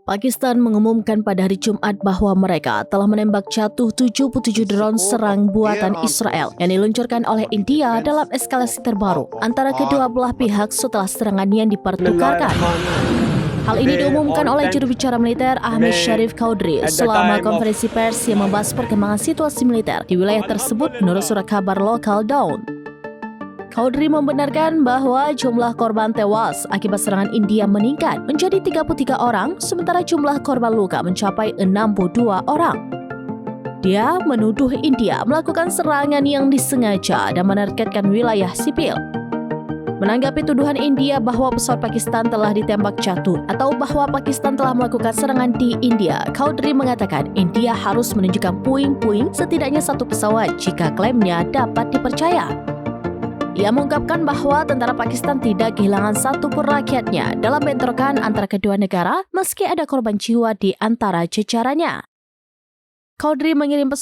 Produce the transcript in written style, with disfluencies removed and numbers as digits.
Pakistan mengumumkan pada hari Jumat bahwa mereka telah menembak jatuh 77 drone serang buatan Israel yang diluncurkan oleh India dalam eskalasi terbaru antara kedua belah pihak setelah serangan yang dipertukarkan. Hal ini diumumkan oleh juru bicara militer Ahmad Sharif Chaudhry selama konferensi pers yang membahas perkembangan situasi militer di wilayah tersebut menurut surat kabar lokal Dawn. Chaudhry membenarkan bahwa jumlah korban tewas akibat serangan India meningkat menjadi 33 orang, sementara jumlah korban luka mencapai 62 orang. Dia menuduh India melakukan serangan yang disengaja dan menargetkan wilayah sipil. Menanggapi tuduhan India bahwa pesawat Pakistan telah ditembak jatuh atau bahwa Pakistan telah melakukan serangan di India, Chaudhry mengatakan India harus menunjukkan puing-puing setidaknya satu pesawat jika klaimnya dapat dipercaya. Ia mengungkapkan bahwa tentara Pakistan tidak kehilangan satupun rakyatnya dalam bentrokan antara kedua negara meski ada korban jiwa di antara jajarannya. Chaudhry mengirim pesan